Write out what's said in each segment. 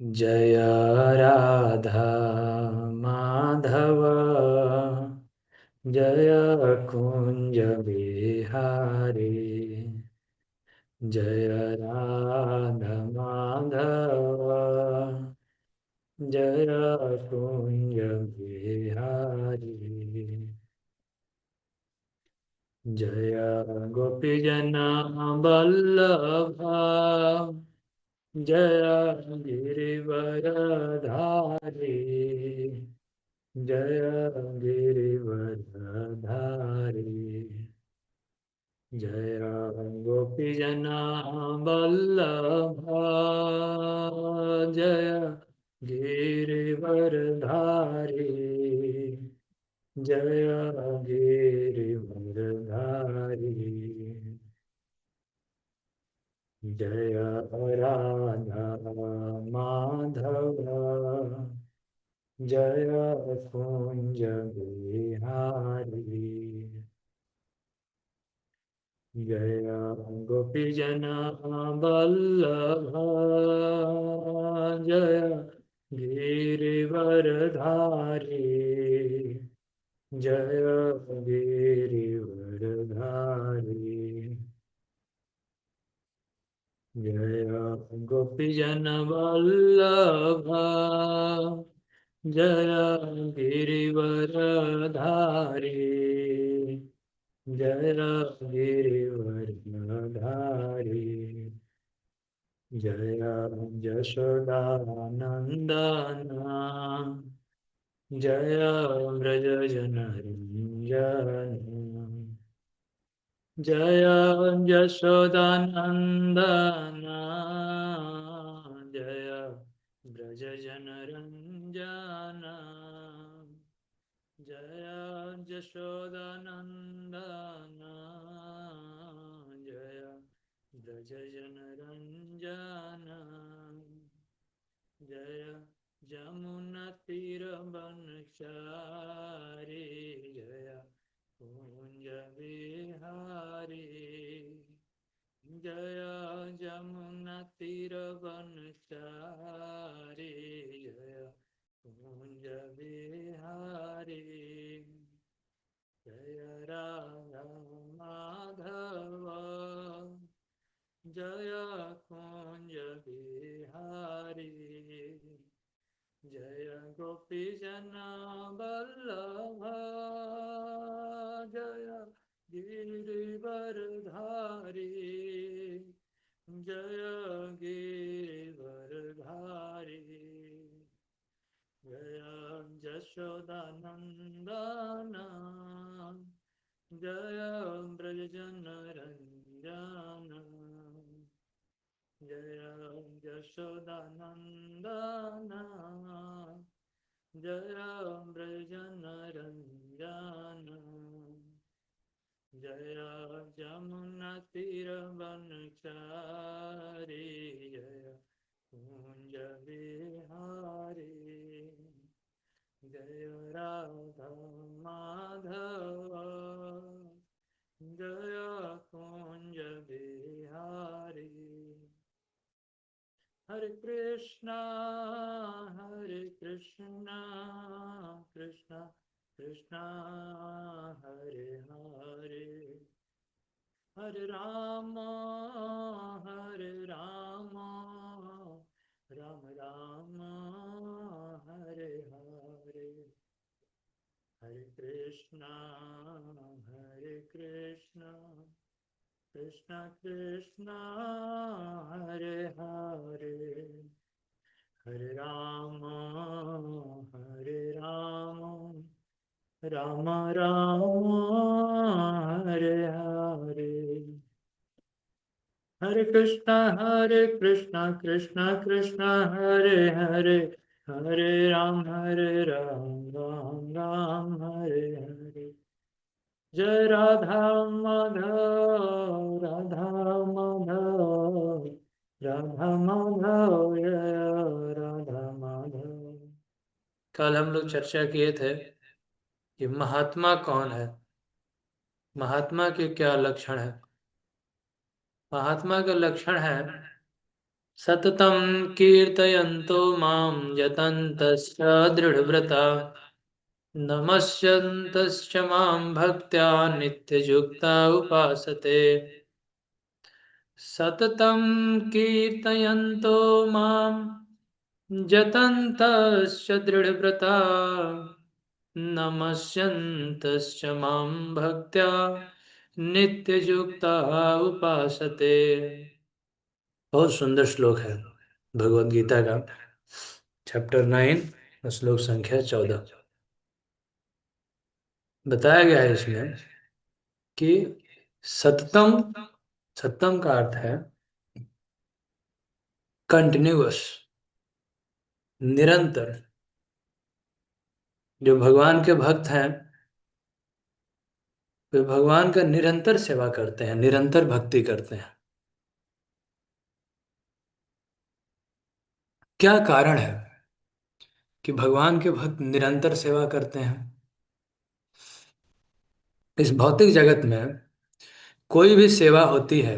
जय राधा माधव जय कुंज बिहारी। जय राधा माधव जय कुंज बिहारी। जय गोपीजन वल्लभ जय गिरिवरधारी। जय गिरिवरधारी। जय गोपीजन वल्लभ जय गिरिवरधारी। जय गिरिवरधारी। जय राधा माधव जय कुंज बिहारी। जय गोपीजन वल्लभ जय गिरिवरधारी। जय गिरिवरधारी। जय गोपीजन वल्लभ जय गिरिवरधारी। जय गिरिवरधारी। जय यशोदानंदन जय व्रजजनरञ्जन। जय यशोदानंदन जय व्रजजनरञ्जन। जय यशोदानंदन जय व्रजजनरञ्जन। जय जमुनतीरवनचारी। जय कुंज बिहारी। जय जमुनतीरवनचारी। जय कुंज बिहारी। जय राधा माधव जय कुंज बिहारी। जय गोपीजन वल्लभ जय गिरिवरधारी। जय गिरिवरधारी। जय यशोदानंदन जय व्रजजनरञ्जन। जय यशोदानंदन जय व्रजजनरञ्जन। जय जमुनतीरवनचारी। जय कुंज बिहारी। जय राधा माधव जय कुंज बिहारी। हरे कृष्णा कृष्णा कृष्णा हरे हरे। हरे राम राम राम हरे हरे। हरे कृष्णा कृष्णा कृष्णा हरे हरे। हरे राम राम राम हरे हरे। हरे कृष्णा कृष्णा कृष्णा हरे हरे। हरे राम राम राम हरे हरे। जय राधा माधव राधा माधव जय राधा माधव। कल हम लोग चर्चा किए थे कि महात्मा कौन है, महात्मा के क्या लक्षण है। महात्मा का लक्षण है सततं कीर्तयन्तो मां यतन्तश्च दृढव्रता नमस्यन्तश्च मां भक्त्या नित्ययुक्ता उपासते सततं कीर्तयन्तो मां यतन्तश्च दृढव्रता नमस्यन्तश्च मां भक्त्या नित्ययुक्ता उपासते। बहुत सुंदर श्लोक है भगवद गीता का, चैप्टर 9, श्लोक संख्या 14। बताया गया है इसमें कि सततम, सततम का अर्थ है कंटिन्यूअस, निरंतर। जो भगवान के भक्त हैं वे भगवान का निरंतर सेवा करते हैं, निरंतर भक्ति करते हैं। क्या कारण है कि भगवान के भक्त निरंतर सेवा करते हैं? इस भौतिक जगत में कोई भी सेवा होती है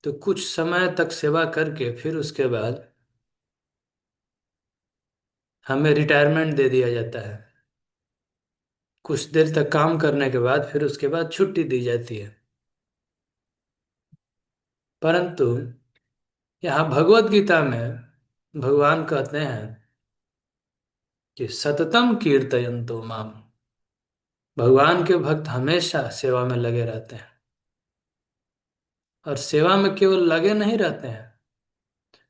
तो कुछ समय तक सेवा करके फिर उसके बाद हमें रिटायरमेंट दे दिया जाता है। कुछ देर तक काम करने के बाद फिर उसके बाद छुट्टी दी जाती है। परंतु यहाँ भगवत गीता में भगवान कहते हैं कि सततम कीर्तयन्तो माम। भगवान के भक्त हमेशा सेवा में लगे रहते हैं, और सेवा में केवल लगे नहीं रहते हैं,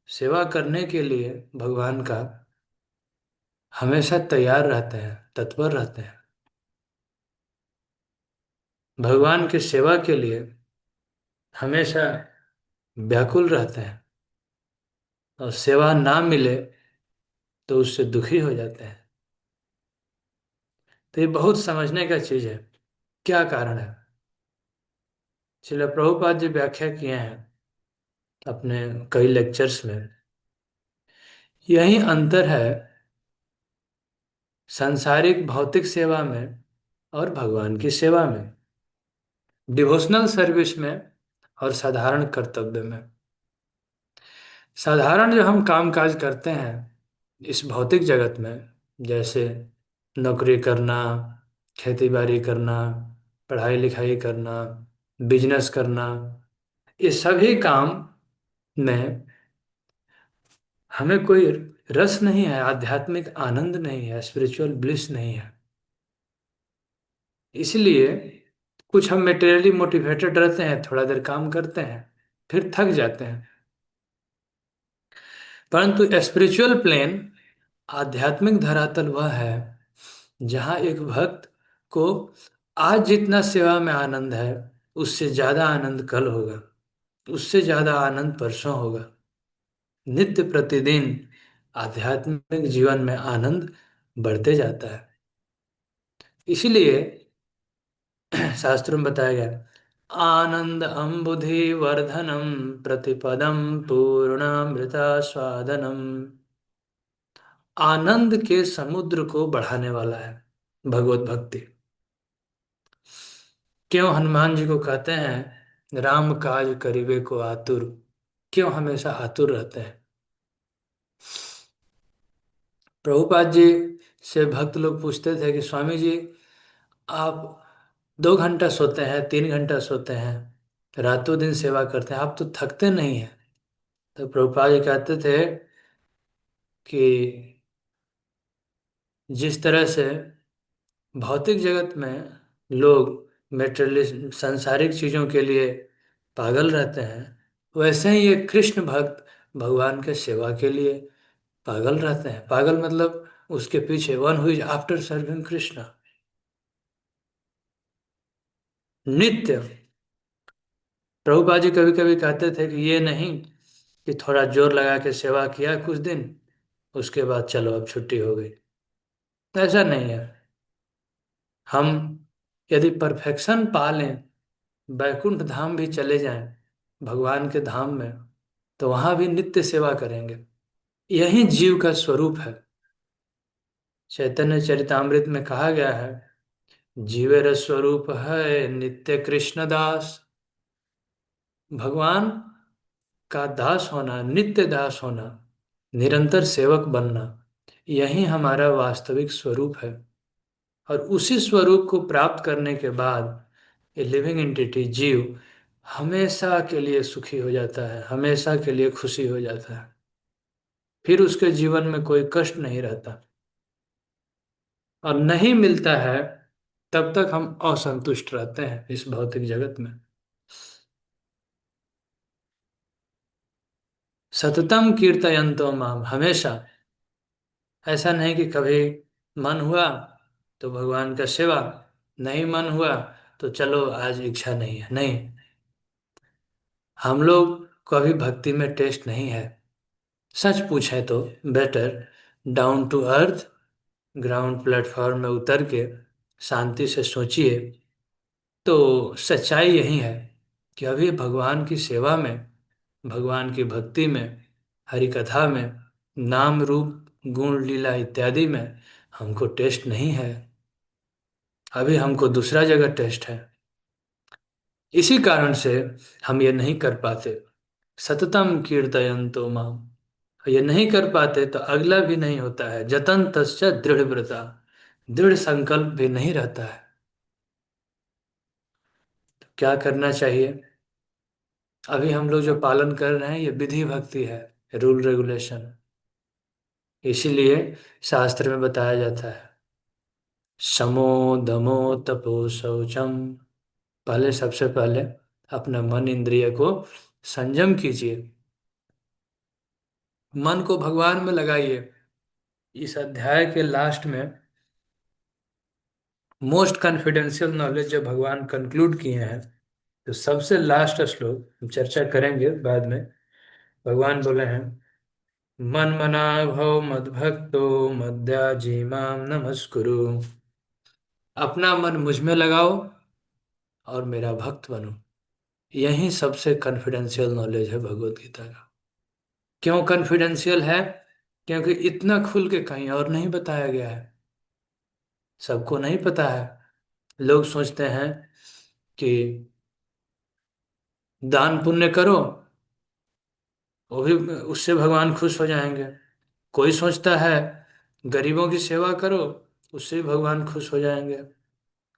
सेवा करने के लिए भगवान का हमेशा तैयार रहते हैं, तत्पर रहते हैं। भगवान की सेवा के लिए हमेशा व्याकुल रहते हैं, और सेवा ना मिले तो उससे दुखी हो जाते हैं। तो ये बहुत समझने का चीज है। क्या कारण है? श्रील प्रभुपाद जी व्याख्या किए हैं अपने कई लेक्चर्स में। यही अंतर है सांसारिक भौतिक सेवा में और भगवान की सेवा में, डिवोशनल सर्विस में और साधारण कर्तव्य में। साधारण जो हम काम काज करते हैं इस भौतिक जगत में, जैसे नौकरी करना, खेती बाड़ी करना, पढ़ाई लिखाई करना, बिजनेस करना, ये सभी काम में हमें कोई रस नहीं है, आध्यात्मिक आनंद नहीं है, स्पिरिचुअल ब्लिस नहीं है। इसलिए कुछ हम मेटेरियली मोटिवेटेड रहते हैं, थोड़ा देर काम करते हैं, फिर थक जाते हैं। परंतु स्पिरिचुअल प्लेन, आध्यात्मिक धरातल वह है जहाँ एक भक्त को आज जितना सेवा में आनंद है उससे ज्यादा आनंद कल होगा, उससे ज्यादा आनंद परसों होगा। नित्य प्रतिदिन आध्यात्मिक जीवन में आनंद बढ़ते जाता है। इसलिए शास्त्रों में बताया गया, आनंद अम्बुधि वर्धनम प्रतिपदम पूर्णामृता स्वादनम। आनंद के समुद्र को बढ़ाने वाला है भगवत भक्ति। क्यों हनुमान जी को कहते हैं राम काज करिबे को आतुर? क्यों हमेशा आतुर रहते हैं? प्रभुपाद जी से भक्त लोग पूछते थे कि स्वामी जी, आप 2 घंटा सोते हैं, 3 घंटा सोते हैं, रातों दिन सेवा करते हैं, आप तो थकते नहीं हैं? तो प्रभुपाद जी कहते थे कि जिस तरह से भौतिक जगत में लोग मेटेरियलिस्ट सांसारिक चीजों के लिए पागल रहते हैं, वैसे ही ये कृष्ण भक्त भगवान के सेवा के लिए पागल रहते हैं। पागल मतलब उसके पीछे, one who is after serving Krishna, नित्य। प्रभुपाद जी कभी कभी कहते थे कि ये नहीं कि थोड़ा जोर लगा के सेवा किया कुछ दिन, उसके बाद चलो अब छुट्टी हो गई। ऐसा नहीं है। हम यदि परफेक्शन पा लें, वैकुंठ धाम भी चले जाएं भगवान के धाम में, तो वहां भी नित्य सेवा करेंगे। यही जीव का स्वरूप है। चैतन्य चरितामृत में कहा गया है, जीवेर स्वरूप है नित्य कृष्ण दास। भगवान का दास होना, नित्य दास होना, निरंतर सेवक बनना, यही हमारा वास्तविक स्वरूप है। और उसी स्वरूप को प्राप्त करने के बाद ये लिविंग एंटिटी, जीव, हमेशा के लिए सुखी हो जाता है, हमेशा के लिए खुशी हो जाता है। फिर उसके जीवन में कोई कष्ट नहीं रहता, और नहीं मिलता है तब तक हम असंतुष्ट रहते हैं इस भौतिक जगत में। सततम कीर्तयन्तो माम, हमेशा। ऐसा नहीं कि कभी मन हुआ तो भगवान का सेवा, नहीं मन हुआ तो चलो आज इच्छा नहीं है, नहीं। हम लोग को अभी भक्ति में टेस्ट नहीं है। सच पूछे तो better down to earth, ground platform में उतर के शांति से सोचिए, तो सच्चाई यही है कि अभी भगवान की सेवा में, भगवान की भक्ति में, हरि कथा में, नाम रूप गुण लीला इत्यादि में हमको टेस्ट नहीं है। अभी हमको दूसरा जगह टेस्ट है। इसी कारण से हम ये नहीं कर पाते। सततम कीर्तयन्तो माम, ये नहीं कर पाते तो अगला भी नहीं होता है, जतन तस्य दृढ़ व्रता, दृढ़ संकल्प भी नहीं रहता है। तो क्या करना चाहिए? अभी हम लोग जो पालन कर रहे हैं ये विधि भक्ति है, रूल रेगुलेशन। इसीलिए शास्त्र में बताया जाता है समो दमो तपो शौचम। पहले, सबसे पहले अपना मन इंद्रिय को संयम कीजिए, मन को भगवान में लगाइए। इस अध्याय के लास्ट में मोस्ट कॉन्फिडेंशियल नॉलेज जब भगवान कंक्लूड किए हैं, तो सबसे लास्ट श्लोक हम चर्चा करेंगे बाद में। भगवान बोले हैं, मन मना भव मद्भक्तो मद्याजी माम नमस्कुरु। अपना मन मुझ में लगाओ और मेरा भक्त बनो। यही सबसे कॉन्फिडेंशियल नॉलेज है भगवत गीता का। क्यों कॉन्फिडेंशियल है? क्योंकि इतना खुल के कहीं और नहीं बताया गया है, सबको नहीं पता है। लोग सोचते हैं कि दान पुण्य करो, वो भी, उससे भगवान खुश हो जाएंगे। कोई सोचता है गरीबों की सेवा करो, उससे भी भगवान खुश हो जाएंगे।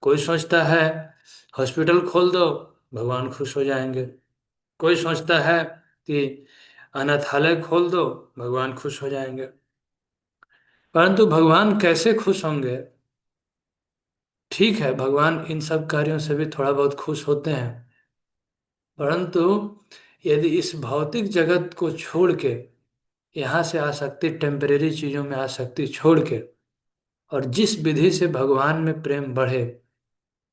कोई सोचता है हॉस्पिटल खोल दो, भगवान खुश हो जाएंगे। कोई सोचता है कि अनाथालय खोल दो, भगवान खुश हो जाएंगे। परंतु भगवान कैसे खुश होंगे? ठीक है, भगवान इन सब कार्यों से भी थोड़ा बहुत खुश होते हैं, परंतु यदि इस भौतिक जगत को छोड़ के, यहाँ से आसक्ति, टेम्परेरी चीजों में आसक्ति छोड़ के, और जिस विधि से भगवान में प्रेम बढ़े,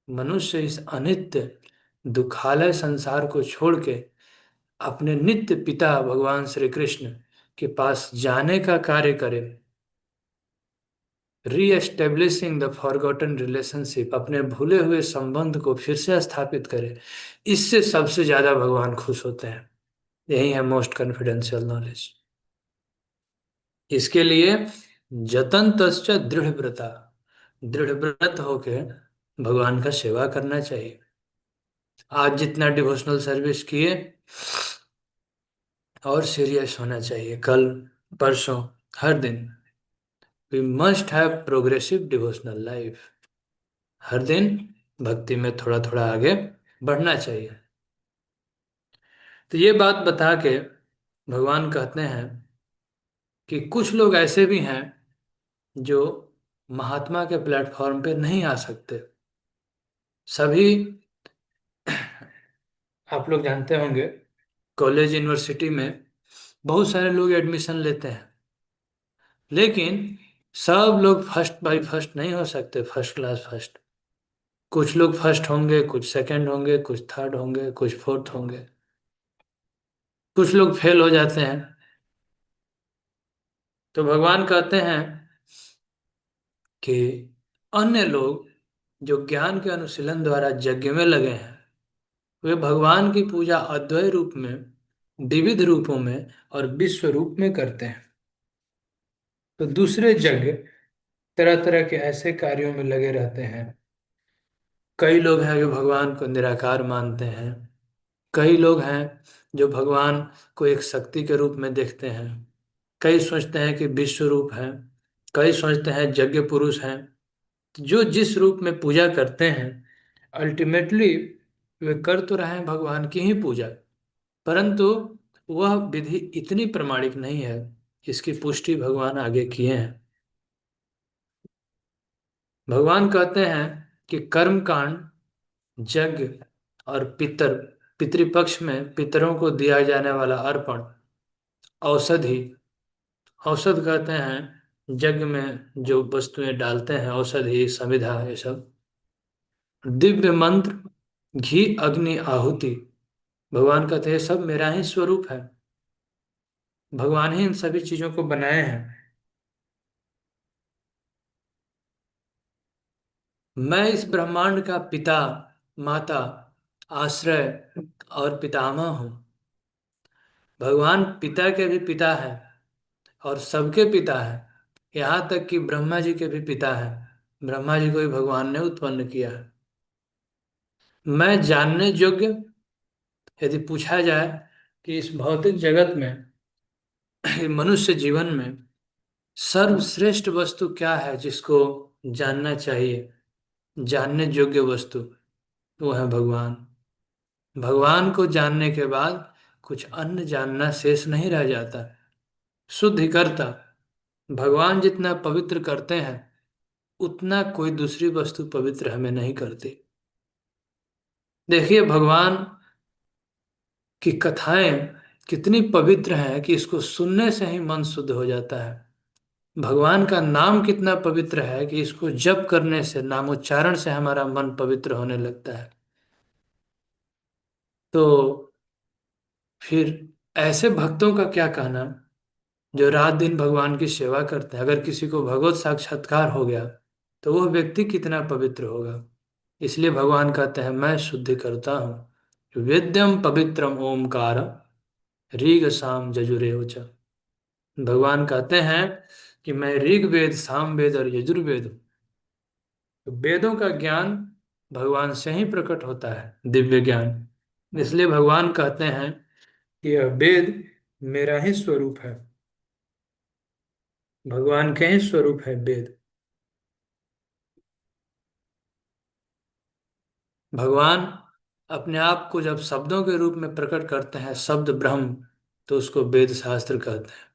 मनुष्य इस अनित्य दुखालय संसार को छोड़ के अपने नित्य पिता भगवान श्री कृष्ण के पास जाने का कार्य करे, री एस्टेब्लिशिंग द फॉरगॉटन रिलेशनशिप, अपने भूले हुए संबंध को फिर से स्थापित करे, इससे सबसे ज्यादा भगवान खुश होते हैं। यही है मोस्ट कॉन्फिडेंशियल नॉलेज। इसके लिए जतन तश्च दृढ़ व्रता, दृढ़ व्रत होके भगवान का सेवा करना चाहिए। आज जितना डिवोशनल सर्विस किए, और सीरियस होना चाहिए, कल, परसों, हर दिन। We must have progressive devotional life. हर दिन भक्ति में थोड़ा थोड़ा आगे बढ़ना चाहिए। तो ये बात बता के भगवान कहते हैं कि कुछ लोग ऐसे भी हैं जो महात्मा के प्लेटफॉर्म पे नहीं आ सकते। सभी, आप लोग जानते होंगे, कॉलेज यूनिवर्सिटी में बहुत सारे लोग एडमिशन लेते हैं, लेकिन सब लोग फर्स्ट बाय फर्स्ट नहीं हो सकते, फर्स्ट क्लास फर्स्ट। कुछ लोग फर्स्ट होंगे, कुछ सेकंड होंगे, कुछ थर्ड होंगे, कुछ फोर्थ होंगे, कुछ लोग फेल हो जाते हैं। तो भगवान कहते हैं कि अन्य लोग जो ज्ञान के अनुशीलन द्वारा यज्ञ में लगे हैं, वे भगवान की पूजा अद्वैय रूप में, विविध रूपों में और विश्व रूप में करते हैं। तो दूसरे यज्ञ, तरह तरह के ऐसे कार्यों में लगे रहते हैं। कई लोग हैं जो भगवान को निराकार मानते हैं, कई लोग हैं जो भगवान को एक शक्ति के रूप में देखते हैं, कई सोचते हैं कि विश्व रूप है, कई सोचते हैं यज्ञ पुरुष हैं। जो जिस रूप में पूजा करते हैं, अल्टीमेटली वे कर तो रहे हैं भगवान की ही पूजा, परंतु वह विधि इतनी प्रमाणिक नहीं है। इसकी पुष्टि भगवान आगे किए हैं। भगवान कहते हैं कि कर्म कांड, यज्ञ और पितृपक्ष में पितरों को दिया जाने वाला अर्पण, औषधि, औषध कहते हैं यज्ञ में जो वस्तुएं डालते हैं, औषधि समिधा, ये सब, दिव्य मंत्र, घी, अग्नि, आहुति, भगवान कहते हैं सब मेरा ही स्वरूप है। भगवान ही इन सभी चीजों को बनाए हैं। मैं इस ब्रह्मांड का पिता, माता, आश्रय और पितामह हूँ। भगवान पिता के भी पिता है और सबके पिता है। यहाँ तक कि ब्रह्मा जी के भी पिता है। ब्रह्मा जी को भी भगवान ने उत्पन्न किया है। मैं जानने योग्य, यदि पूछा जाए कि इस भौतिक जगत में, मनुष्य जीवन में सर्वश्रेष्ठ वस्तु क्या है जिसको जानना चाहिए, जानने योग्य वस्तु, वो है भगवान। भगवान को जानने के बाद कुछ अन्य जानना शेष नहीं रह जाता। शुद्ध ही करता। भगवान जितना पवित्र करते हैं उतना कोई दूसरी वस्तु पवित्र हमें नहीं करती। देखिए भगवान की कथाएं कितनी पवित्र हैं कि इसको सुनने से ही मन शुद्ध हो जाता है। भगवान का नाम कितना पवित्र है कि इसको जप करने से, नामोच्चारण से हमारा मन पवित्र होने लगता है। तो फिर ऐसे भक्तों का क्या कहना जो रात दिन भगवान की सेवा करते हैं। अगर किसी को भगवत साक्षात्कार हो गया तो वह व्यक्ति कितना पवित्र होगा। इसलिए भगवान कहते हैं मैं शुद्धि करता हूँ। वेद्यम पवित्रम ओमकार ऋग साम यजुरेव च। भगवान कहते हैं कि मैं ऋग्वेद, सामवेद और यजुर्वेद हूँ। तो वेदों का ज्ञान भगवान से ही प्रकट होता है, दिव्य ज्ञान। इसलिए भगवान कहते हैं कि यह वेद मेरा ही स्वरूप है। भगवान के ही स्वरूप है वेद। भगवान अपने आप को जब शब्दों के रूप में प्रकट करते हैं, शब्द ब्रह्म, तो उसको वेद शास्त्र कहते हैं।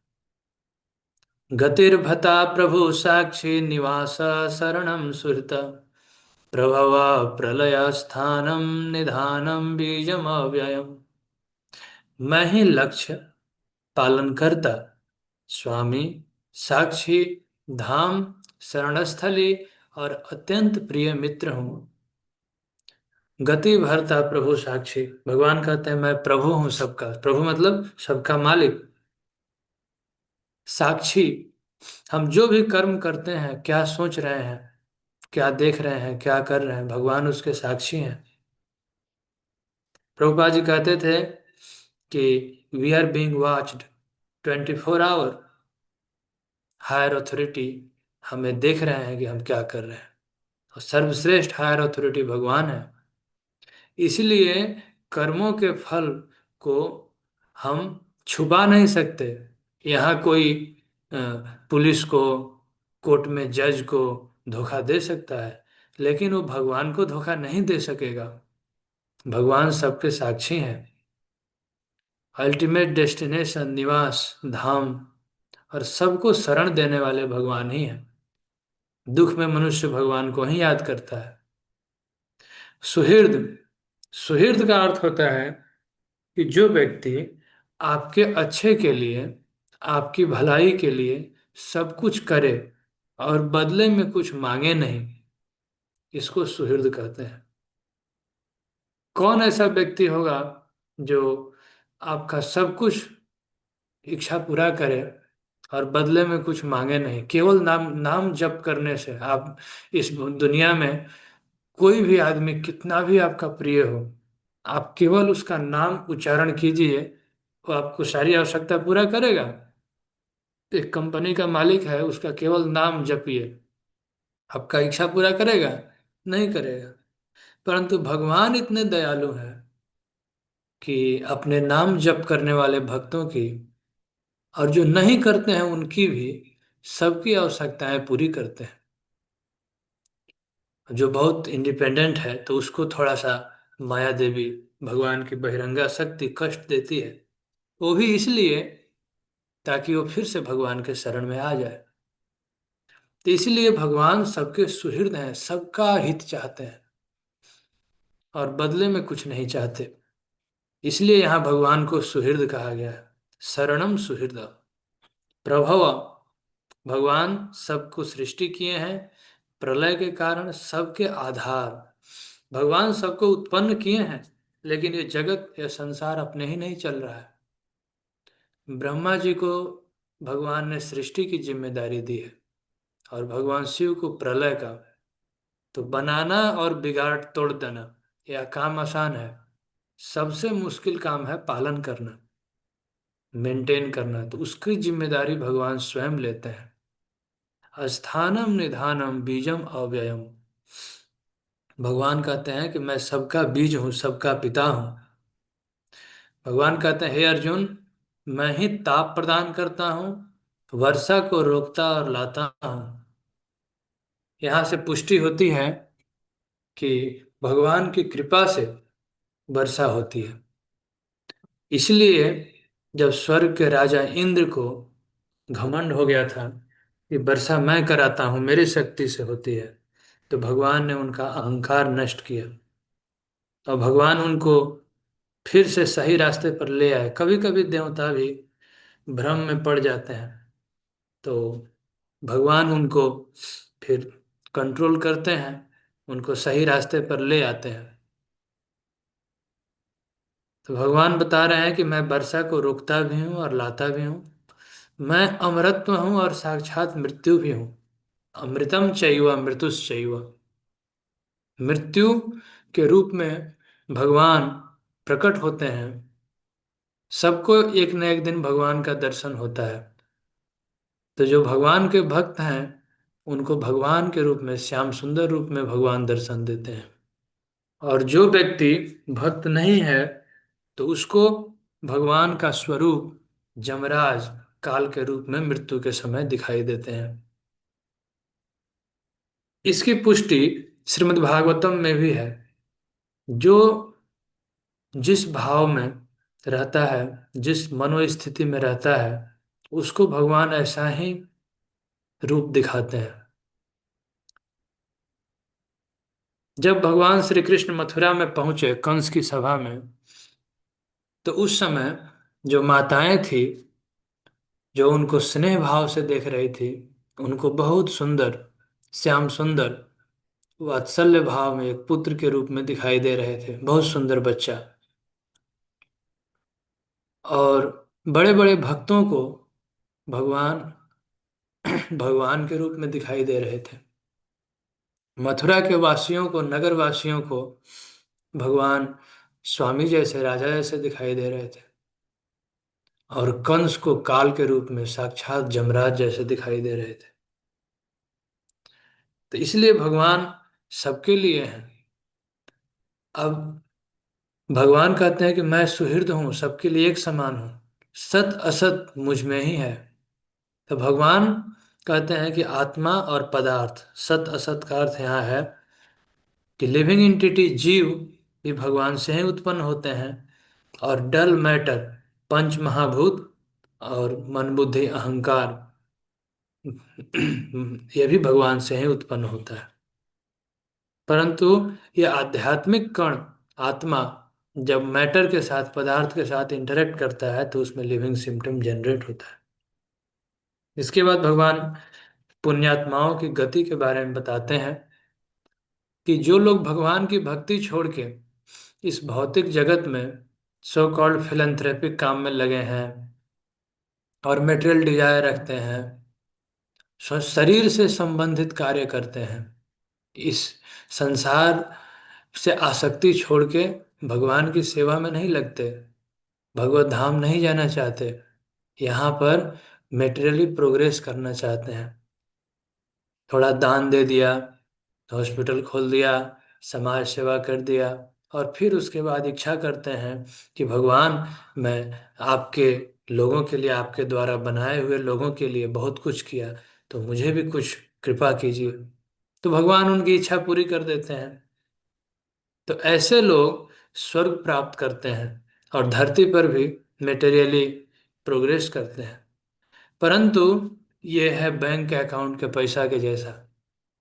गतिर्भता प्रभु साक्षी निवास शरणम सुहृत प्रभव प्रलय स्थानम निधानम बीजम अव्ययम। मैं ही लक्ष्य, पालन करता, स्वामी, साक्षी, धाम, शरणस्थली और अत्यंत प्रिय मित्र हूँ। गति भरता प्रभु साक्षी। भगवान कहते हैं मैं प्रभु हूँ सबका। प्रभु मतलब सबका मालिक। साक्षी, हम जो भी कर्म करते हैं, क्या सोच रहे हैं, क्या देख रहे हैं, क्या कर रहे हैं, भगवान उसके साक्षी हैं। प्रभुपाद जी कहते थे कि we are being watched 24 hour. Higher authority हमें देख रहे हैं कि हम क्या कर रहे हैं, और सर्वश्रेष्ठ हायर अथॉरिटी भगवान है। इसलिए कर्मों के फल को हम छुपा नहीं सकते। यहाँ कोई अ, पुलिस को, कोर्ट में जज को धोखा दे सकता है, लेकिन वो भगवान को धोखा नहीं दे सकेगा। भगवान सबके साक्षी हैं। अल्टीमेट डेस्टिनेशन, निवास, धाम और सबको शरण देने वाले भगवान ही हैं। दुख में मनुष्य भगवान को ही याद करता है। सुहृद, सुहृद का अर्थ होता है कि जो व्यक्ति आपके अच्छे के लिए, आपकी भलाई के लिए सब कुछ करे और बदले में कुछ मांगे नहीं, इसको सुहृद कहते हैं। कौन ऐसा व्यक्ति होगा जो आपका सब कुछ इच्छा पूरा करे और बदले में कुछ मांगे नहीं, केवल नाम नाम जप करने से। आप इस दुनिया में कोई भी आदमी कितना भी आपका प्रिय हो, आप केवल उसका नाम उच्चारण कीजिए, वो आपको सारी आवश्यकता पूरा करेगा। एक कंपनी का मालिक है, उसका केवल नाम जपिए, आपका इच्छा पूरा करेगा? नहीं करेगा। परंतु भगवान इतने दयालु हैं कि अपने नाम जप करने वाले भक्तों की और जो नहीं करते हैं उनकी भी सबकी आवश्यकताएं पूरी करते हैं। जो बहुत इंडिपेंडेंट है तो उसको थोड़ा सा माया देवी भगवान की बहिरंगा शक्ति कष्ट देती है, वो भी इसलिए ताकि वो फिर से भगवान के शरण में आ जाए। तो इसलिए भगवान सबके सुहृद हैं, सबका हित चाहते हैं और बदले में कुछ नहीं चाहते। इसलिए यहाँ भगवान को सुहृद कहा गया है। शरणम सुहृद प्रभव, भगवान सबको सृष्टि किए हैं, प्रलय के कारण सबके आधार। भगवान सबको उत्पन्न किए हैं, लेकिन ये जगत या संसार अपने ही नहीं चल रहा है। ब्रह्मा जी को भगवान ने सृष्टि की जिम्मेदारी दी है और भगवान शिव को प्रलय का। तो बनाना और बिगाड़ तोड़ देना यह काम आसान है, सबसे मुश्किल काम है पालन करना, मेंटेन करना। तो उसकी जिम्मेदारी भगवान स्वयं लेते हैं। स्थानम निधानम बीजम अव्ययम, भगवान कहते हैं कि मैं सबका बीज हूँ, सबका पिता हूँ। भगवान कहते हैं हे अर्जुन, मैं ही ताप प्रदान करता हूँ, वर्षा को रोकता और लाता हूँ। यहाँ से पुष्टि होती है कि भगवान की कृपा से वर्षा होती है। इसलिए जब स्वर्ग के राजा इंद्र को घमंड हो गया था कि वर्षा मैं कराता हूँ, मेरी शक्ति से होती है, तो भगवान ने उनका अहंकार नष्ट किया और भगवान उनको फिर से सही रास्ते पर ले आए। कभी कभी देवता भी भ्रम में पड़ जाते हैं, तो भगवान उनको फिर कंट्रोल करते हैं, उनको सही रास्ते पर ले आते हैं। तो भगवान बता रहे हैं कि मैं वर्षा को रोकता भी हूँ और लाता भी हूँ। मैं अमरत्व हूँ और साक्षात मृत्यु भी हूँ। अमृतम चैव मृत्युश्चैव, मृत्यु के रूप में भगवान प्रकट होते हैं। सबको एक न एक दिन भगवान का दर्शन होता है। तो जो भगवान के भक्त हैं उनको भगवान के रूप में, श्याम सुंदर रूप में भगवान दर्शन देते हैं। और जो व्यक्ति भक्त नहीं है तो उसको भगवान का स्वरूप जमराज काल के रूप में मृत्यु के समय दिखाई देते हैं। इसकी पुष्टि श्रीमद् भागवतम में भी है। जो जिस भाव में रहता है, जिस मनोस्थिति में रहता है, उसको भगवान ऐसा ही रूप दिखाते हैं। जब भगवान श्री कृष्ण मथुरा में पहुंचे कंस की सभा में, तो उस समय जो माताएं थी, जो उनको स्नेह भाव से देख रही थी, उनको बहुत सुंदर, श्याम सुंदर, वात्सल्य भाव में एक पुत्र के रूप में दिखाई दे रहे थे, बहुत सुंदर बच्चा। और बड़े बड़े भक्तों को भगवान भगवान के रूप में दिखाई दे रहे थे। मथुरा के वासियों को, नगर वासियों को भगवान स्वामी जैसे, राजा जैसे दिखाई दे रहे थे। और कंस को काल के रूप में साक्षात जमराज जैसे दिखाई दे रहे थे। तो इसलिए भगवान सबके लिए हैं। अब भगवान कहते हैं कि मैं सुहृद हूँ, सबके लिए एक समान हूँ, सत असत मुझ में ही है। तो भगवान कहते हैं कि आत्मा और पदार्थ, सत असत का अर्थ यहाँ है कि लिविंग एंटिटी, जीव भी भगवान से ही उत्पन्न होते हैं, और डल मैटर, पंच महाभूत और मन बुद्धि अहंकार, यह भी भगवान से ही उत्पन्न होता है। परंतु यह आध्यात्मिक कण, आत्मा, जब मैटर के साथ, पदार्थ के साथ इंटरेक्ट करता है तो उसमें लिविंग सिम्टम जनरेट होता है। इसके बाद भगवान पुण्यात्माओं की गति के बारे में बताते हैं कि जो लोग भगवान की भक्ति छोड़ के इस भौतिक जगत में सो कॉल्ड फिलैंथ्रोपिक काम में लगे हैं और मेटेरियल डिजायर रखते हैं, शरीर से संबंधित कार्य करते हैं, इस संसार से आसक्ति छोड़ के भगवान की सेवा में नहीं लगते, भगवत धाम नहीं जाना चाहते, यहाँ पर मेटेरियली प्रोग्रेस करना चाहते हैं, थोड़ा दान दे दिया, हॉस्पिटल खोल दिया, समाज सेवा कर दिया, और फिर उसके बाद इच्छा करते हैं कि भगवान, मैं आपके लोगों के लिए, आपके द्वारा बनाए हुए लोगों के लिए बहुत कुछ किया, तो मुझे भी कुछ कृपा कीजिए। तो भगवान उनकी इच्छा पूरी कर देते हैं। तो ऐसे लोग स्वर्ग प्राप्त करते हैं और धरती पर भी मेटेरियली प्रोग्रेस करते हैं। परंतु ये है बैंक अकाउंट के पैसा के जैसा।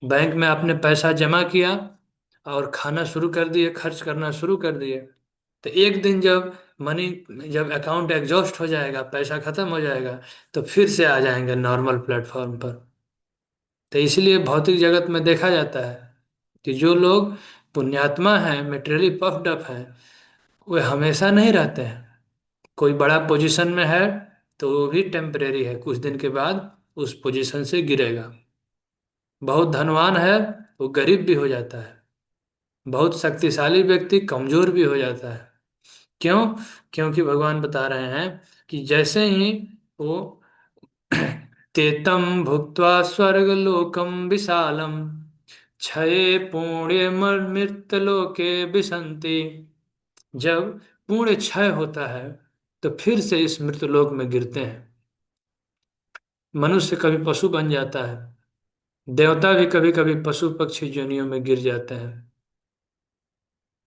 बैंक में आपने पैसा जमा किया और खाना शुरू कर दिए, खर्च करना शुरू कर दिए, तो एक दिन जब मनी, जब अकाउंट एग्जॉस्ट हो जाएगा, पैसा खत्म हो जाएगा, तो फिर से आ जाएंगे नॉर्मल प्लेटफॉर्म पर। तो इसलिए भौतिक जगत में देखा जाता है कि जो लोग पुण्यात्मा हैं, मेटेरियली पफ्ड अप हैं, वे हमेशा नहीं रहते हैं। कोई बड़ा पोजीशन में है तो वो भी टेम्परेरी है, कुछ दिन के बाद उस पोजीशन से गिरेगा। बहुत धनवान है, वो गरीब भी हो जाता है। बहुत शक्तिशाली व्यक्ति कमजोर भी हो जाता है। क्यों? क्योंकि भगवान बता रहे हैं कि जैसे ही वो तेतम भुक्त्वा स्वर्गलोकम विशालम क्षये पुण्य मृतलोके विशन्ति। जब पुण्य क्षय होता है तो फिर से इस मृतलोक में गिरते हैं। मनुष्य कभी पशु बन जाता है, देवता भी कभी कभी पशु पक्षी योनियों में गिर जाते हैं।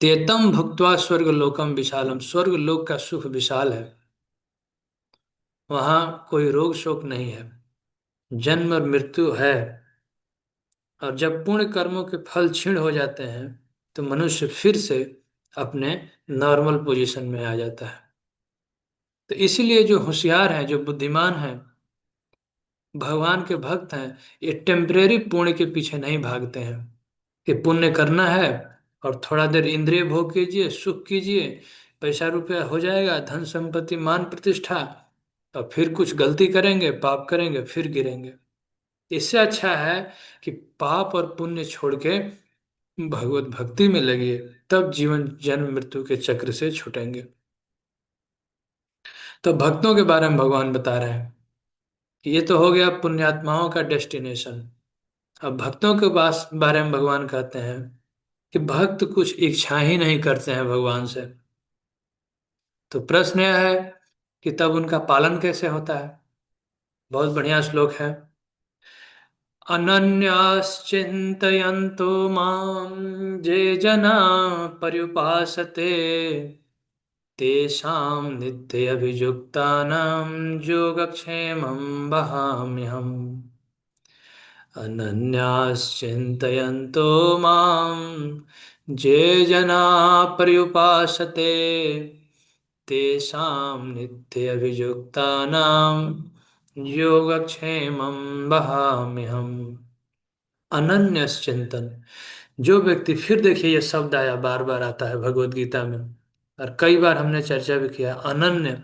तेतम भुक्त्वा स्वर्ग लोकम विशालम, स्वर्ग लोक का सुख विशाल है। वहां कोई रोग शोक नहीं है, जन्म और मृत्यु है। और जब पुण्य कर्मों के फल क्षीण हो जाते हैं तो मनुष्य फिर से अपने नॉर्मल पोजीशन में आ जाता है। तो इसीलिए जो होशियार हैं, जो बुद्धिमान हैं, भगवान के भक्त हैं, ये टेम्परेरी पुण्य के पीछे नहीं भागते हैं कि पुण्य करना है और थोड़ा देर इंद्रिय भोग कीजिए, सुख कीजिए, पैसा रुपया हो जाएगा, धन संपत्ति मान प्रतिष्ठा, और फिर कुछ गलती करेंगे, पाप करेंगे, फिर गिरेंगे। इससे अच्छा है कि पाप और पुण्य छोड़ के भगवत भक्ति में लगिए, तब जीवन जन्म मृत्यु के चक्र से छूटेंगे। तो भक्तों के बारे में भगवान बता रहे हैं कि ये तो हो गया पुण्यात्माओं का डेस्टिनेशन। अब भक्तों के बारे में भगवान कहते हैं कि भक्त कुछ इच्छा ही नहीं करते हैं भगवान से। तो प्रश्न यह है कि तब उनका पालन कैसे होता है। बहुत बढ़िया श्लोक है। अनन्याश्चिन्तयन्तो मां ये जना पर्युपासते तेषां नित्यभियुक्तानां योगक्षेमं वहाम्यहम्। अनन्याश्चिन्तयन्तो मां ये जना पर्युपासते तेषां नित्यभियुक्तानां योगक्षेमं वहाम्यहम्। अनन्यश्चिंतन, जो व्यक्ति, फिर देखिए ये शब्द आया, बार बार आता है भगवत गीता में और कई बार हमने चर्चा भी किया, अनन्य।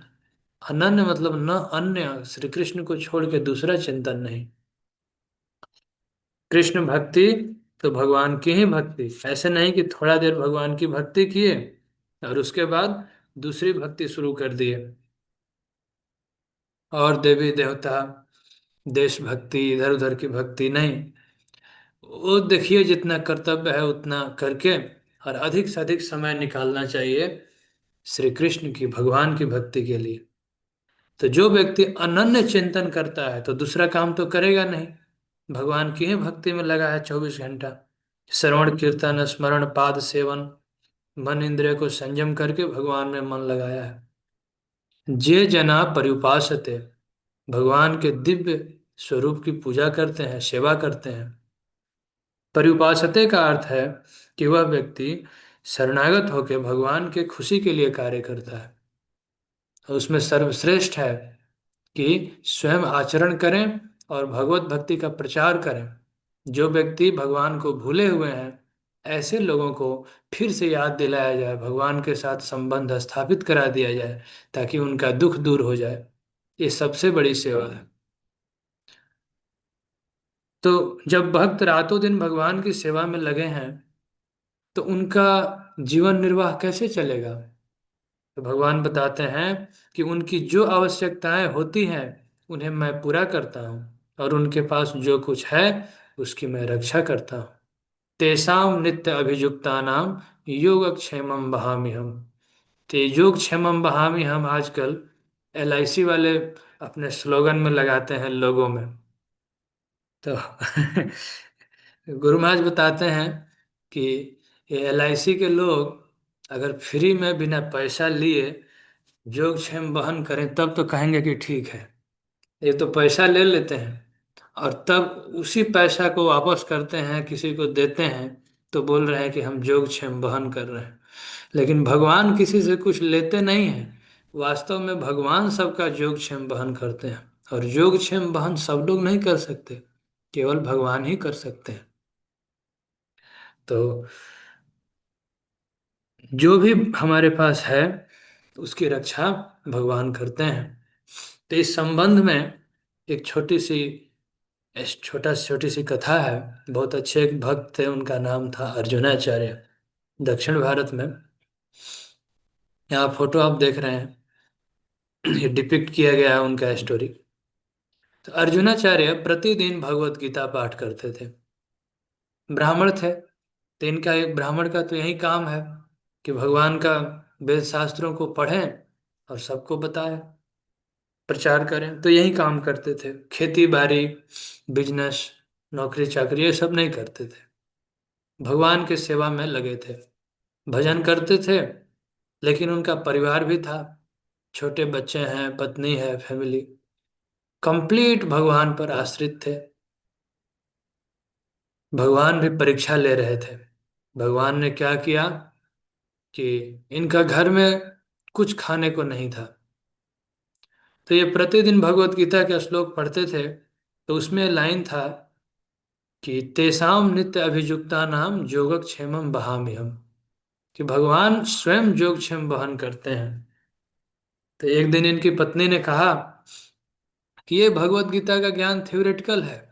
अनन्य मतलब न अन्य, श्री कृष्ण को छोड़ के दूसरा चिंतन नहीं। कृष्ण भक्ति तो भगवान की ही भक्ति, ऐसे नहीं कि थोड़ा देर भगवान की भक्ति किए और उसके बाद दूसरी भक्ति शुरू कर दिए, और देवी देवता, देशभक्ति, इधर उधर की भक्ति नहीं। वो देखिए जितना कर्तव्य है उतना करके, और अधिक से अधिक समय निकालना चाहिए श्री कृष्ण की, भगवान की भक्ति के लिए। तो जो व्यक्ति अनन्य चिंतन करता है तो दूसरा काम तो करेगा नहीं, भगवान की ही भक्ति में लगा है 24 घंटा। श्रवण कीर्तन स्मरण पाद सेवन, मन इंद्रिय को संयम करके भगवान में मन लगाया है। जे जना पर्युपासते, भगवान के दिव्य स्वरूप की पूजा करते हैं, सेवा करते हैं। पर्युपासते का अर्थ है कि वह व्यक्ति शरणागत होकर भगवान के खुशी के लिए कार्य करता है। और उसमें सर्वश्रेष्ठ है कि स्वयं आचरण करें और भगवत भक्ति का प्रचार करें। जो व्यक्ति भगवान को भूले हुए हैं, ऐसे लोगों को फिर से याद दिलाया जाए, भगवान के साथ संबंध स्थापित करा दिया जाए, ताकि उनका दुख दूर हो जाए। ये सबसे बड़ी सेवा है। तो जब भक्त रातों दिन भगवान की सेवा में लगे हैं तो उनका जीवन निर्वाह कैसे चलेगा। तो भगवान बताते हैं कि उनकी जो आवश्यकताएं होती हैं उन्हें मैं पूरा करता हूँ, और उनके पास जो कुछ है उसकी मैं रक्षा करता हूँ। तेषां नित्य अभियुक्तानाम योगक्षेमम वहामि हम। ते योगक्षेमम वहामि हम आजकल LIC वाले अपने स्लोगन में लगाते हैं, लोगों में। तो गुरु महाराज बताते हैं कि ये LIC के लोग अगर फ्री में बिना पैसा लिए योगक्षेम वहन करें तब तो कहेंगे कि ठीक है। ये तो पैसा ले लेते हैं और तब उसी पैसा को वापस करते हैं, किसी को देते हैं, तो बोल रहे हैं कि हम योगक्षेम वहन कर रहे हैं। लेकिन भगवान किसी से कुछ लेते नहीं हैं। वास्तव में भगवान सबका योगक्षेम वहन करते हैं, और योगक्षेम वहन सब लोग नहीं कर सकते, केवल भगवान ही कर सकते हैं। तो जो भी हमारे पास है उसकी रक्षा भगवान करते हैं। तो इस संबंध में एक छोटी सी कथा है। बहुत अच्छे एक भक्त थे, उनका नाम था अर्जुनाचार्य। दक्षिण भारत में, यहाँ फोटो आप देख रहे हैं, ये डिपिक्ट किया गया है उनका स्टोरी। तो अर्जुनाचार्य प्रतिदिन भगवत गीता पाठ करते थे। ब्राह्मण थे, तो इनका एक ब्राह्मण का तो यही काम है कि भगवान का वेद शास्त्रों को पढ़ें और सबको बताएं, प्रचार करें। तो यही काम करते थे। खेती बाड़ी, बिजनेस, नौकरी चाकरी ये सब नहीं करते थे, भगवान के सेवा में लगे थे। भजन करते थे, लेकिन उनका परिवार भी था, छोटे बच्चे हैं, पत्नी है, फैमिली कंप्लीट भगवान पर आश्रित थे। भगवान भी परीक्षा ले रहे थे। भगवान ने क्या किया कि इनका घर में कुछ खाने को नहीं था, तो ये प्रतिदिन भगवत गीता के श्लोक पढ़ते थे। तो उसमें लाइन था कि तेषाम नित्य अभियुक्ता नाम योगक्षेमम वहामि हम, कि भगवान स्वयं योगक्षेम वहन करते हैं। तो एक दिन इनकी पत्नी ने कहा कि ये भगवत गीता का ज्ञान थ्योरेटिकल है,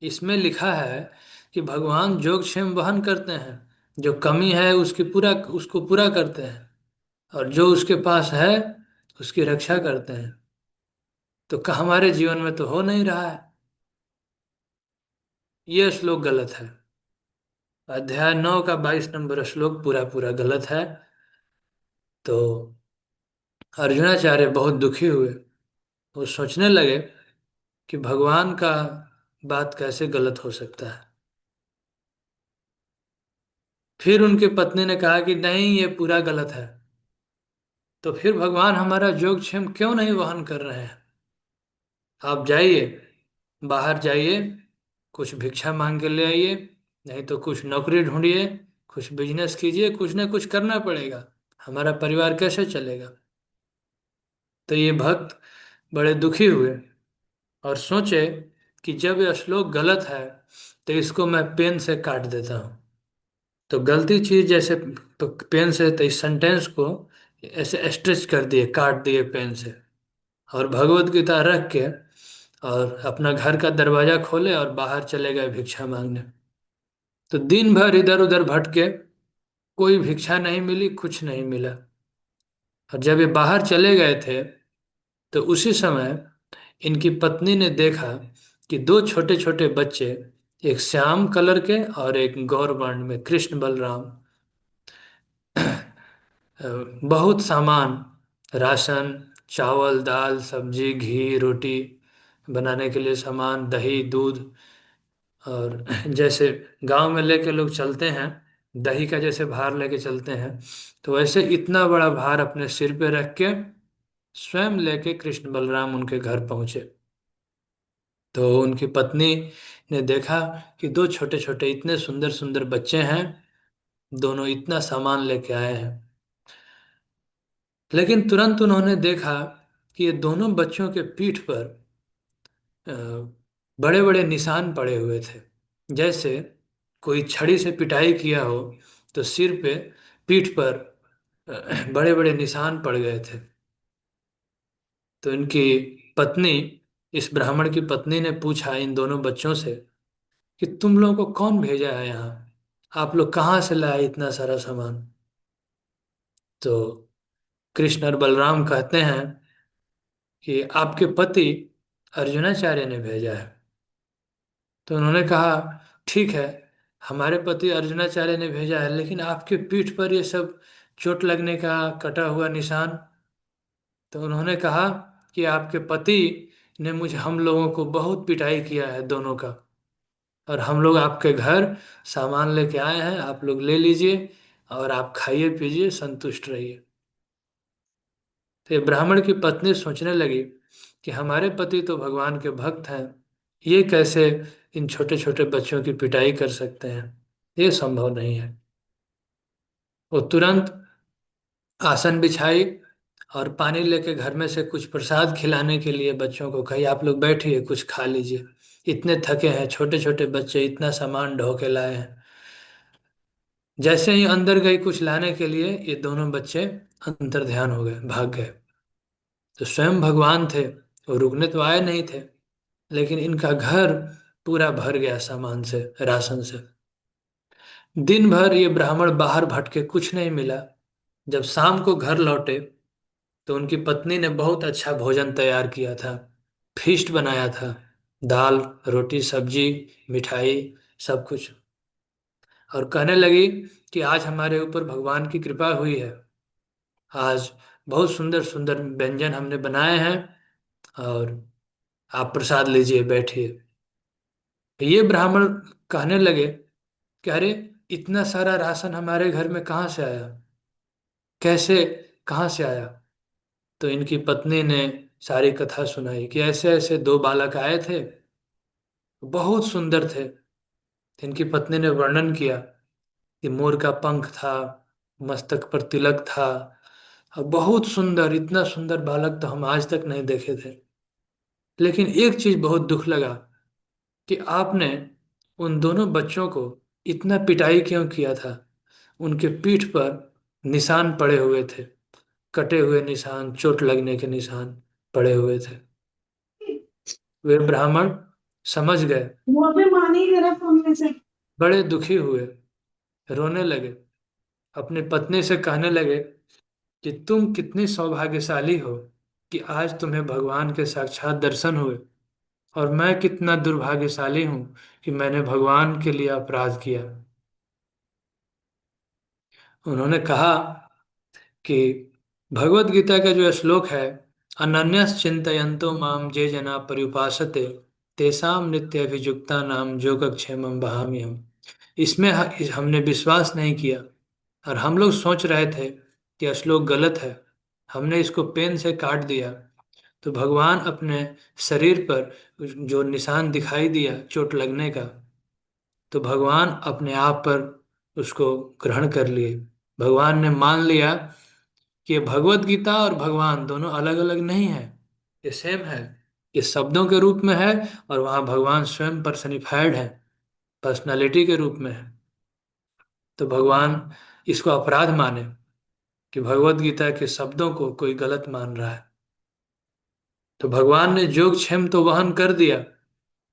इसमें लिखा है कि भगवान योगक्षेम वहन करते हैं, जो कमी है उसको पूरा करते हैं, और जो उसके पास है उसकी रक्षा करते हैं। तो हमारे जीवन में तो हो नहीं रहा है। ये श्लोक गलत है। अध्याय 9 का 22 नंबर श्लोक पूरा पूरा गलत है। तो अर्जुनाचार्य बहुत दुखी हुए। वो सोचने लगे कि भगवान का बात कैसे गलत हो सकता है। फिर उनकी पत्नी ने कहा कि नहीं, ये पूरा गलत है। तो फिर भगवान हमारा योगक्षेम क्यों नहीं वहन कर रहे हैं? आप जाइए, बाहर जाइए, कुछ भिक्षा मांग के ले आइए, नहीं तो कुछ नौकरी ढूंढिए, कुछ बिजनेस कीजिए, कुछ ना कुछ करना पड़ेगा, हमारा परिवार कैसे चलेगा? तो ये भक्त बड़े दुखी हुए और सोचे कि जब यह श्लोक गलत है तो इसको मैं पेन से काट देता हूँ। तो गलती चीज जैसे पेन से, तो इस सेंटेंस को ऐसे स्ट्रेच कर दिए, काट दिए पेन से, और भगवत गीता रख के और अपना घर का दरवाजा खोले और बाहर चले गए भिक्षा मांगने। तो दिन भर इधर उधर भटके, कोई भिक्षा नहीं मिली, कुछ नहीं मिला। और जब ये बाहर चले गए थे तो उसी समय इनकी पत्नी ने देखा कि दो छोटे छोटे बच्चे, एक श्याम कलर के और एक गौर वर्ण में कृष्ण बलराम, बहुत सामान, राशन, चावल, दाल, सब्जी, घी, रोटी बनाने के लिए सामान, दही, दूध, और जैसे गांव में लेके लोग चलते हैं, दही का जैसे भार लेके चलते हैं, तो वैसे इतना बड़ा भार अपने सिर पे रख के स्वयं लेके कृष्ण बलराम उनके घर पहुंचे। तो उनकी पत्नी ने देखा कि दो छोटे छोटे इतने सुंदर सुंदर बच्चे हैं, दोनों इतना सामान लेके आए हैं। लेकिन तुरंत उन्होंने देखा कि ये दोनों बच्चों के पीठ पर बड़े बड़े निशान पड़े हुए थे, जैसे कोई छड़ी से पिटाई किया हो, तो सिर पे, पीठ पर बड़े बड़े निशान पड़ गए थे। तो इनकी पत्नी, इस ब्राह्मण की पत्नी ने पूछा इन दोनों बच्चों से कि तुम लोगों को कौन भेजा है यहाँ, आप लोग कहाँ से लाए इतना सारा सामान? तो कृष्ण और बलराम कहते हैं कि आपके पति अर्जुनाचार्य ने भेजा है। तो उन्होंने कहा ठीक है, हमारे पति अर्जुनाचार्य ने भेजा है, लेकिन आपके पीठ पर ये सब चोट लगने का कटा हुआ निशान। तो उन्होंने कहा कि आपके पति ने मुझे हम लोगों को बहुत पिटाई किया है दोनों का, और हम लोग आपके घर सामान लेके आए हैं, आप लोग ले लीजिए और आप खाइए पीजिए संतुष्ट रहिए। तो ये ब्राह्मण की पत्नी सोचने लगी कि हमारे पति तो भगवान के भक्त हैं, ये कैसे इन छोटे छोटे बच्चों की पिटाई कर सकते हैं, ये संभव नहीं है। वो तुरंत आसन बिछाई और पानी लेके घर में से कुछ प्रसाद खिलाने के लिए बच्चों को कही, आप लोग बैठिए कुछ खा लीजिए, इतने थके हैं छोटे छोटे बच्चे, इतना सामान ढो के लाए हैं। जैसे ही अंदर गई कुछ लाने के लिए, ये दोनों बच्चे अंतर ध्यान हो गए, भाग गए। तो स्वयं भगवान थे, वो रुकने तो आए नहीं थे, लेकिन इनका घर पूरा भर गया सामान से, राशन से। दिन भर ये ब्राह्मण बाहर भटके, कुछ नहीं मिला। जब शाम को घर लौटे तो उनकी पत्नी ने बहुत अच्छा भोजन तैयार किया था, फीस्ट बनाया था, दाल रोटी सब्जी मिठाई सब कुछ। और कहने लगी कि आज हमारे ऊपर भगवान की कृपा हुई है, आज बहुत सुंदर सुंदर व्यंजन हमने बनाए हैं, और आप प्रसाद लीजिए बैठिए। ये ब्राह्मण कहने लगे कि अरे, इतना सारा राशन हमारे घर में कहाँ से आया, कैसे, कहाँ से आया। तो इनकी पत्नी ने सारी कथा सुनाई कि ऐसे ऐसे दो बालक आए थे, बहुत सुंदर थे। इनकी पत्नी ने वर्णन किया कि मोर का पंख था, मस्तक पर तिलक था, और बहुत सुंदर, इतना सुंदर बालक तो हम आज तक नहीं देखे थे। लेकिन एक चीज बहुत दुख लगा कि आपने उन दोनों बच्चों को इतना पिटाई क्यों किया था। उनके पीठ पर निशान पड़े हुए थे, कटे हुए निशान, चोट लगने के निशान पड़े हुए थे। वे ब्राह्मण समझ गए, वो भी मानी जरा फोन में से। बड़े दुखी हुए, रोने लगे, अपनी पत्नी से कहने लगे कि तुम कितनी सौभाग्यशाली हो कि आज तुम्हें भगवान के साक्षात दर्शन हुए, और मैं कितना दुर्भाग्यशाली हूँ कि मैंने भगवान के लिए अपराध किया। उन्होंने कहा कि भगवत गीता का जो श्लोक है, अनन्यस चिंतयन्तो माम जे जना पर्युपासते तेषाम नित्यभियुक्ता नाम योगक्षेमं वहाम्यहम्। इसमें हमने विश्वास नहीं किया, और हम लोग सोच रहे थे कि यह श्लोक गलत है, हमने इसको पेन से काट दिया। तो भगवान अपने शरीर पर जो निशान दिखाई दिया चोट लगने का, तो भगवान अपने आप पर उसको ग्रहण कर लिए। भगवान ने मान लिया कि ये भगवत गीता और भगवान दोनों अलग अलग नहीं है, ये सेम है, ये शब्दों के रूप में है, और वहाँ भगवान स्वयं पर्सनिफाइड है, पर्सनालिटी के रूप में है। तो भगवान इसको अपराध माने कि भगवत गीता के शब्दों को कोई गलत मान रहा है। तो भगवान ने योगक्षेम तो वहन कर दिया,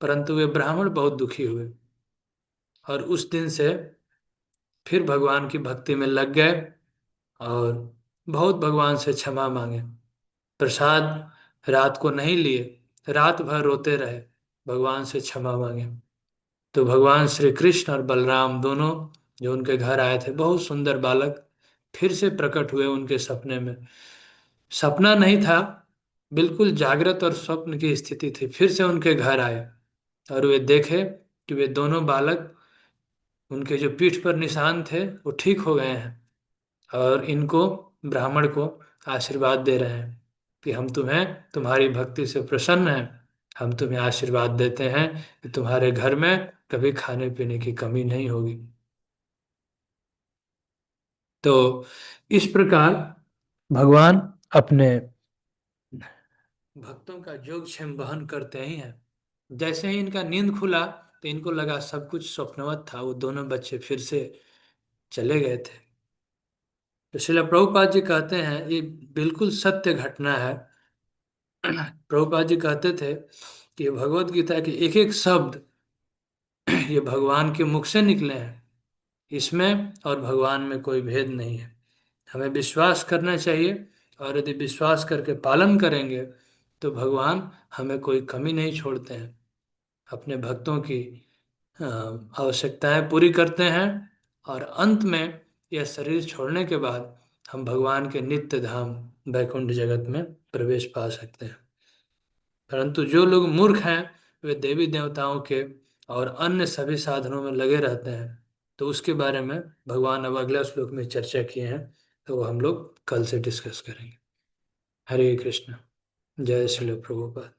परंतु वे ब्राह्मण बहुत दुखी हुए, और उस दिन से फिर भगवान की भक्ति में लग गए, और बहुत भगवान से क्षमा मांगे। प्रसाद रात को नहीं लिए, रात भर रोते रहे, भगवान से क्षमा मांगे। तो भगवान श्री कृष्ण और बलराम दोनों जो उनके घर आए थे, बहुत सुंदर बालक फिर से प्रकट हुए उनके सपने में। सपना नहीं था, बिल्कुल जागृत और स्वप्न की स्थिति थी। फिर से उनके घर आए और वे देखे कि वे दोनों बालक, उनके जो पीठ पर निशान थे वो ठीक हो गए हैं, और इनको, ब्राह्मण को आशीर्वाद दे रहे हैं कि हम तुम्हें, तुम्हारी भक्ति से प्रसन्न हैं, हम तुम्हें आशीर्वाद देते हैं कि तुम्हारे घर में कभी खाने पीने की कमी नहीं होगी। तो इस प्रकार भगवान अपने भक्तों का योगक्षेम वहन करते ही हैं। जैसे ही इनका नींद खुला तो इनको लगा सब कुछ स्वप्नवत था, वो दोनों बच्चे फिर से चले गए थे। तो श्रील प्रभुपाद जी कहते हैं, ये बिल्कुल सत्य घटना है। प्रभुपाद जी कहते थे कि भगवत गीता के एक एक शब्द ये भगवान के मुख से निकले हैं, इसमें और भगवान में कोई भेद नहीं है। हमें विश्वास करना चाहिए, और यदि विश्वास करके पालन करेंगे तो भगवान हमें कोई कमी नहीं छोड़ते हैं अपने भक्तों की आवश्यकताएं पूरी करते हैं, और अंत में यह शरीर छोड़ने के बाद हम भगवान के नित्य धाम वैकुंठ जगत में प्रवेश पा सकते हैं। परंतु जो लोग मूर्ख हैं, वे देवी देवताओं के और अन्य सभी साधनों में लगे रहते हैं। तो उसके बारे में भगवान अब अगला श्लोक में चर्चा किए हैं, तो वो हम लोग कल से डिस्कस करेंगे। हरे कृष्ण। जय श्री प्रभुपाद।